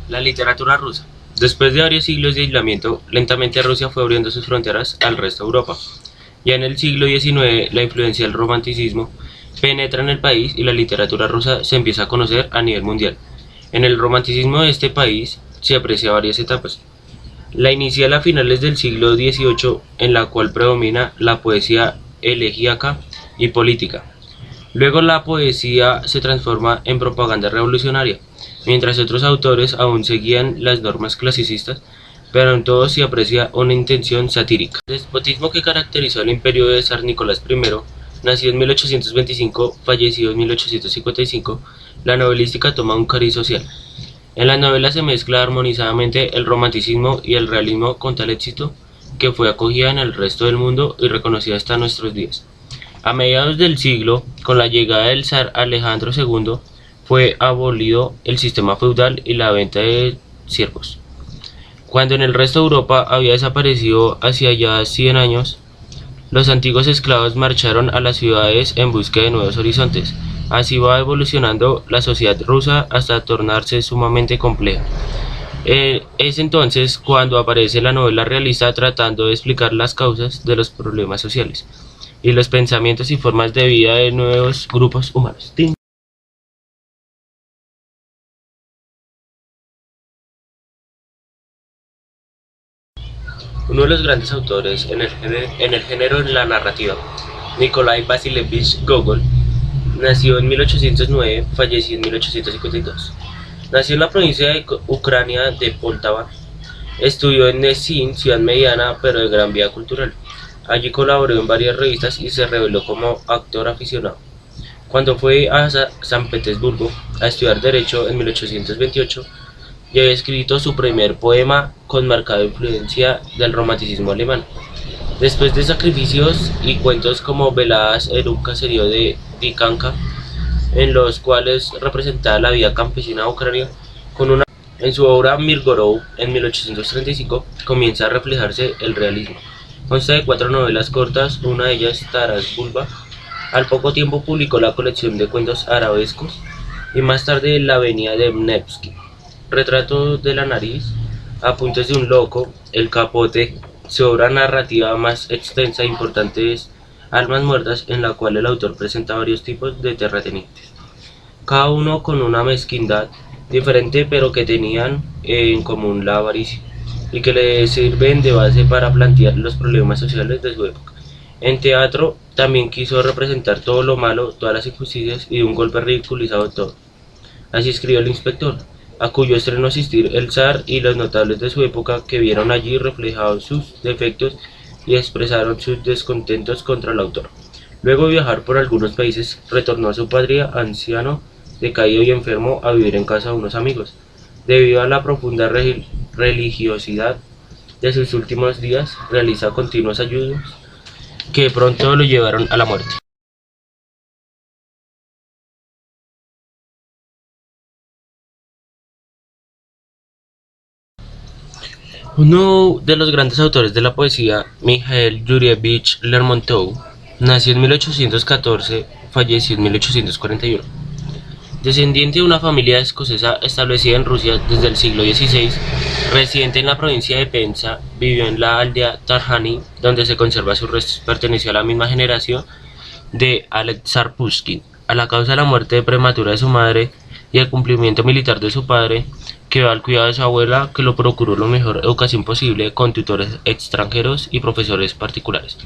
La literatura rusa. Después de varios siglos de aislamiento, lentamente Rusia fue abriendo sus fronteras al resto de Europa. Ya en el siglo XIX, la influencia del romanticismo penetra en el país y la literatura rusa se empieza a conocer a nivel mundial. En el romanticismo de este país se aprecia varias etapas. La inicial a finales del siglo XVIII, en la cual predomina la poesía elegíaca y política. Luego la poesía se transforma en propaganda revolucionaria, mientras otros autores aún seguían las normas clasicistas, pero en todos se aprecia una intención satírica. El despotismo que caracterizó el imperio de Zar Nicolás I, nacido en 1825, fallecido en 1855, la novelística toma un cariz social. En la novela se mezcla armonizadamente el romanticismo y el realismo con tal éxito que fue acogida en el resto del mundo y reconocida hasta nuestros días. A mediados del siglo, con la llegada del zar Alejandro II, fue abolido el sistema feudal y la venta de siervos. Cuando en el resto de Europa había desaparecido hacia ya 100 años, los antiguos esclavos marcharon a las ciudades en busca de nuevos horizontes. Así va evolucionando la sociedad rusa hasta tornarse sumamente compleja. Es entonces cuando aparece la novela realista tratando de explicar las causas de los problemas sociales y los pensamientos y formas de vida de nuevos grupos humanos. Uno de los grandes autores en el género de la narrativa, Nikolai Vasilievich Gogol, nació en 1809, falleció en 1852. Nació en la provincia de Ucrania de Poltava. Estudió en Nezín, ciudad mediana pero de gran vida cultural. Allí colaboró en varias revistas y se reveló como actor aficionado. Cuando fue a San Petersburgo a estudiar Derecho en 1828, ya había escrito su primer poema con marcada influencia del romanticismo alemán. Después de sacrificios y cuentos como veladas en un caserío de Dikanka, en los cuales representaba la vida campesina de Ucrania, en su obra Mirgorod, en 1835, comienza a reflejarse el realismo. Consta de 4 novelas cortas, una de ellas Taras Bulba. Al poco tiempo publicó la colección de cuentos arabescos y más tarde La Avenida de Nevsky, Retrato de la nariz, Apuntes de un loco, El capote. Su obra narrativa más extensa e importante es Almas muertas, en la cual el autor presenta varios tipos de terratenientes, cada uno con una mezquindad diferente pero que tenían en común la avaricia, y que le sirven de base para plantear los problemas sociales de su época. En teatro también quiso representar todo lo malo, todas las injusticias y de un golpe ridiculizado todo. Así escribió El inspector, a cuyo estreno asistir el zar y los notables de su época, que vieron allí reflejados sus defectos y expresaron sus descontentos contra el autor. Luego de viajar por algunos países, retornó a su patria anciano, decaído y enfermo, a vivir en casa de unos amigos. Debido a la profunda religiosidad de sus últimos días, realiza continuos ayunos que pronto lo llevaron a la muerte. Uno de los grandes autores de la poesía, Mikhail Yurievich Lermontov, nació en 1814, falleció en 1841. Descendiente de una familia escocesa establecida en Rusia desde el siglo XVI, residente en la provincia de Penza, vivió en la aldea Tarhany, donde se conserva sus restos. Perteneció a la misma generación de Alexar Pushkin. A la causa de la muerte prematura de su madre y el cumplimiento militar de su padre, quedó al cuidado de su abuela, que lo procuró la mejor educación posible con tutores extranjeros y profesores particulares.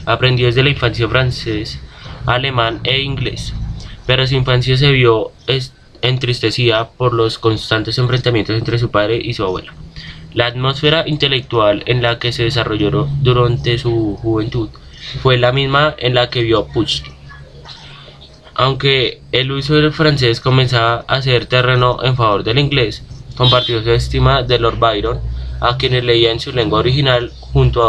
Aprendió desde la infancia francés, alemán e inglés, pero su infancia se vio entristecida por los constantes enfrentamientos entre su padre y su abuela. La atmósfera intelectual en la que se desarrolló durante su juventud fue la misma en la que vio Pushkin. Aunque el uso del francés comenzaba a ceder terreno en favor del inglés, compartió su estima de Lord Byron, a quienes leía en su lengua original junto a